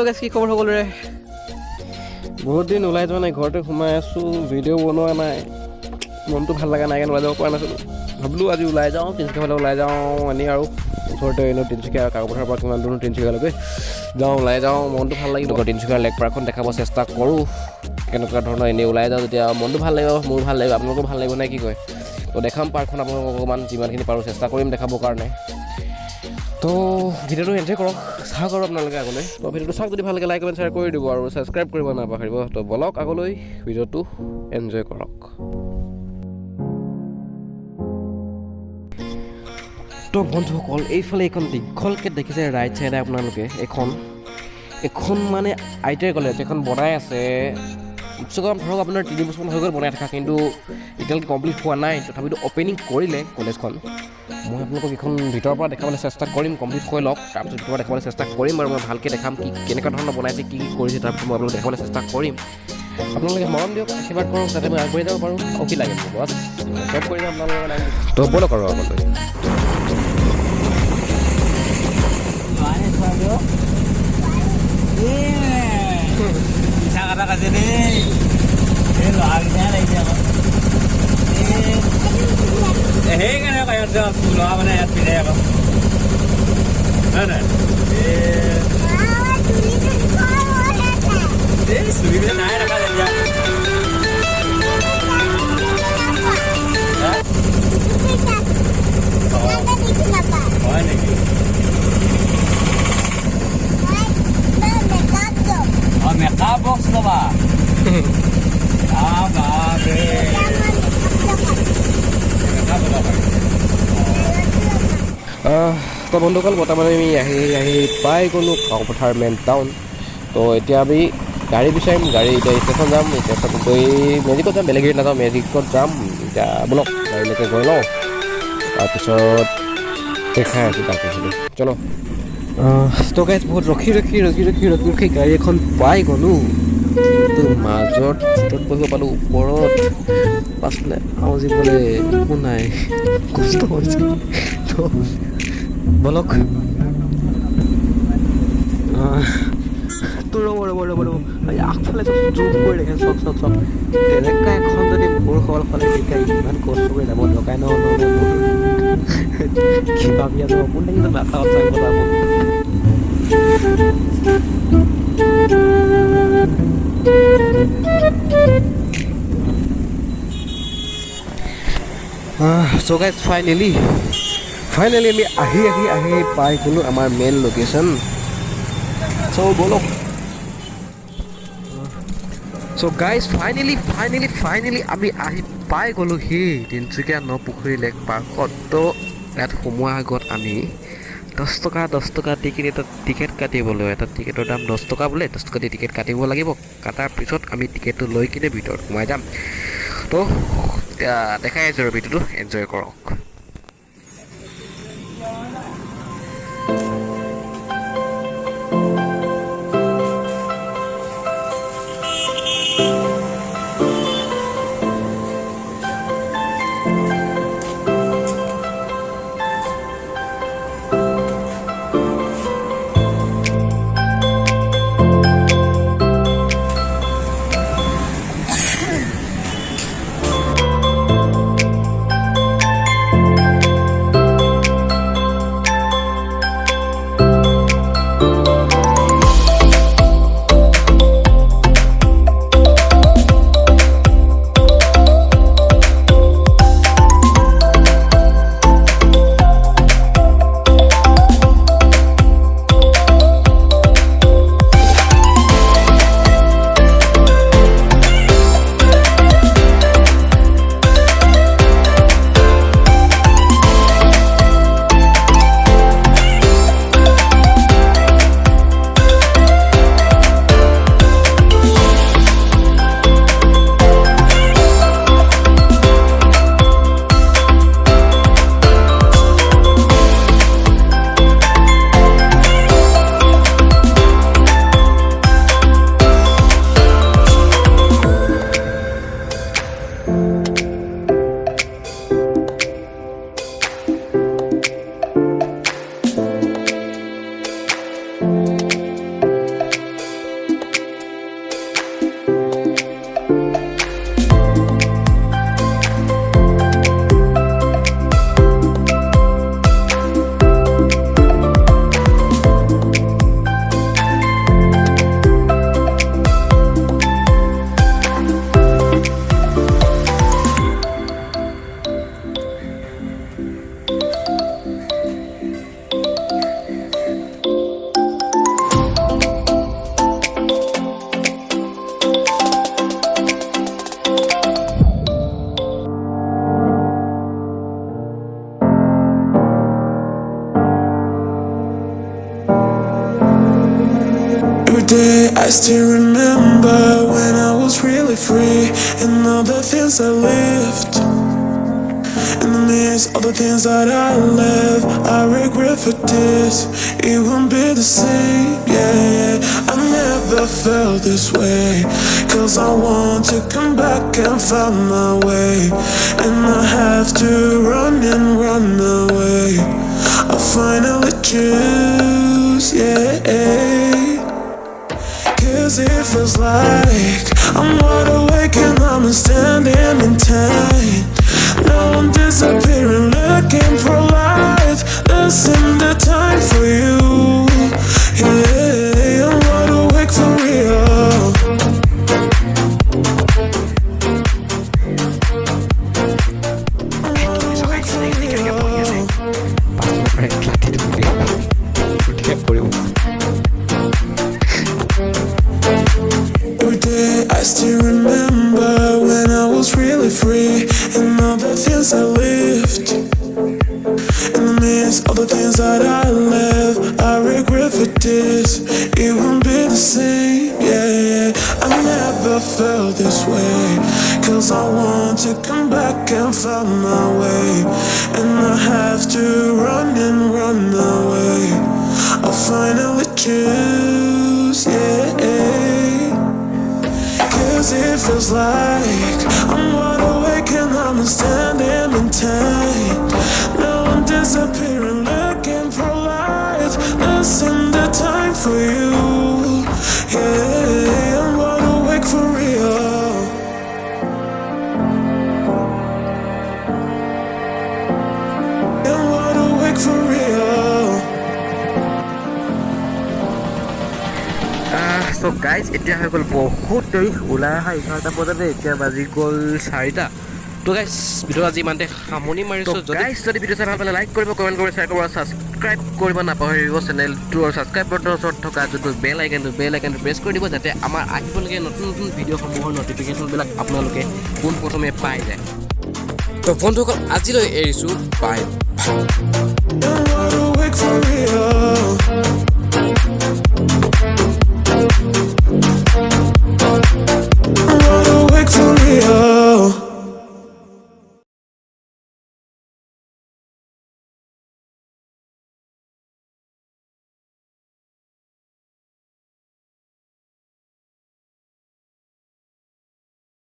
গাইছ কি খবৰ সকলোৰে বহুত দিন ওলাই যোৱা নাই ঘৰতে সোমাই আছোঁ ভিডিঅ' বনোৱা নাই মনটো ভাল লগা নাই কাৰণে ওলাই যাব পৰা নাছিলোঁ ভাবিলোঁ আজি ওলাই যাওঁ তিনিচুকীয়া ফালে ওলাই যাওঁ এনেই আৰু ওচৰতে এনেও তিনিচুকীয়া কাকপথাৰৰ পৰা কিমান দূৰ তিনিচুকীয়ালৈকে যাওঁ ওলাই যাওঁ মনটো ভাল লাগিব তিনিচুকীয়া লেক পাৰ্কখন দেখাব চেষ্টা কৰোঁ কেনেকুৱা ধৰণৰ এনেই ওলাই যাওঁ যেতিয়া মনটো ভাল লাগিব মোৰ ভাল লাগিব আপোনালোকো ভাল লাগিব নে কি কয় তো দেখাম পাৰ্কখন আপোনালোকক অকণমান যিমানখিনি পাৰোঁ চেষ্টা কৰিম দেখাবৰ কাৰণে তো ভিডিঅ'টো এনজয় কৰক চাওক আৰু আপোনালোকে আগলৈ তো ভিডিঅ'টো চাওক যদি ভালকৈ লাইক কমেণ্ট শ্বেয়াৰ কৰি দিব আৰু ছাবস্ক্ৰাইব কৰিব নাপাহৰিব তো বলক আগলৈ ভিডিঅ'টো এনজয় কৰক তো বন্ধুসকল এইফালে এইখন দীঘলকৈ দেখিছে ৰাইট চাইডে আপোনালোকে এখন মানে আইটিআই কলেজ এখন বনাই আছে উচ্চকৰণ ধৰক আপোনাৰ 3 বছৰমান হৈ গ'ল বনাই থকা কিন্তু এতিয়ালৈকে কমপ্লিট হোৱা নাই তথাপিতো অ'পেনিং কৰিলে কলেজখন মই আপোনালোকক এইখন ভিতৰৰ পৰা দেখাবলৈ চেষ্টা কৰিম কমপ্লিট হৈ লওক তাৰপিছত ভিতৰৰ পৰা দেখাবলৈ চেষ্টা কৰিম আৰু মই ভালকৈ দেখাম কি কেনেকুৱা ধৰণৰ বনাইছে কি কৰিছে তাৰপিছত মই আপোনালোকক দেখাবলৈ চেষ্টা কৰিম আপোনালোকে মৰম দিয়ক আশীৰ্বাদ কৰক যাতে মই আগবাঢ়ি যাব পাৰোঁ আৰু কি লাগে বছ চব কৰি যাম আপোনালোকে তো বলক আৰু আগলৈ kata kasih nih, ini lagi nih siapa? Kan ya kayak ada pulau mana ya sini ya bang? Mana? Sulit kan naik nak ada dia? Oh ini. Oh, makeup box lo ba? Babe. তো বন্ধুসকল বৰ্তমান আমি আহি পাই গ'লোঁ Kakopathar main town তো এতিয়া আমি গাড়ী বিচাৰিম গাড়ী এতিয়া ষ্টেচন যাম ষ্টেচন গৈ মেজিকত যাম বেলেগ গাড়ীত নাযাওঁ মেজিকত যাম এতিয়া বলক গাড়ীলৈকে গৈ লওঁ তাৰপিছত দেখাই আছোঁ বাকীখিনি চলো তো গাইজ বহুত ৰখি গাড়ী এখন পাই গ'লোঁ কিন্তু মাজত ভিতৰত বহিব পালোঁ ওপৰত পাছফালে আউজিবলৈ একো নাই কষ্ট হৈছে তো বলক তো ৰ'ব আগফালে জুম কৰি দেখে চক তেনেকুৱা এখন যদি মোৰ ফালে শিকাই ইমান কষ্ট কৰি যাব দৰকাৰ নহয় কি ভাবি আছোঁ আপুনি কিন্তু মাথা চাই বনাব so guys finally আমি আহি পাই গ'লোঁ আমাৰ মেইন লোকেশ্যন so বলক so guys finally আমি আহি পাই গ'লোঁ তিনিচুকীয়া নপুখুৰী লেক পাৰ্কত তো ইয়াত সোমোৱাৰ আগত আমি 10 টকা টিকেট কাটিবলৈ এটা টিকেটৰ দাম 10 টকা বোলে 10 টকা দি টিকেট কাটিব লাগিব কাটাৰ পিছত আমি টিকেটটো লৈ কিনে ভিতৰত সোমাই যাম তো দেখাই আছোঁ আৰু ভিডিঅ'টো এনজয় কৰক day I still remember when I was really free and all the things I lived. In the midst of the things that I left, I regret for this. It won't be the same, yeah. I never felt this way, 'cause I want to come back and find my way. And I have to run and run away. I finally choose, yeah. 'Cause it feels like I'm wide awake and I'm standing in time. Now I'm disappearing, looking for life. This ain't the time for you. Yeah, I'm wide awake for real. I'm wide awake for real. Every day I still remember when I was really free and all the things I lived. In the midst of the things that I left, I regret for this. It won't be the same, yeah. I never felt this way, 'cause I want to come back and find my way. And I have to run and run away. I finally choose, yeah. 'Cause it feels like I'm wide awake and I'm standing in time. Now I'm disappearing, looking for light. This ain't the time for you. Yeah, I'm wide awake for real. I'm wide awake for real. So guys, এতিয়া হৈ গ'ল বহুত দেৰি ওলাই অহা 11টা বজাতে, এতিয়া বাজি গ'ল 4টা। তো গাইজ ভিডিঅ' আজি ইমানতে সামৰণি মাৰিছোঁ। যদি ভিডিঅ' চাই ভাল পালে লাইক কৰিব, কমেণ্ট কৰিব, শ্বেয়াৰ কৰিব, ছাবস্ক্ৰাইব কৰিব নাপাহৰিব চেনেলটো। আৰু ছাবস্ক্ৰাইব বটনৰ ওচৰত থকা যোনটো বেল আইকনটো প্ৰেছ কৰি দিব, যাতে আমাৰ আহিবলগীয়া নতুন নতুন ভিডিঅ'সমূহৰ ন'টিফিকেশ্যনবিলাক আপোনালোকে পোনপ্ৰথমে পাই যায়। তো বন্ধুসকল আজিলৈ এৰিছোঁ, বাই। I'm wide awake for real.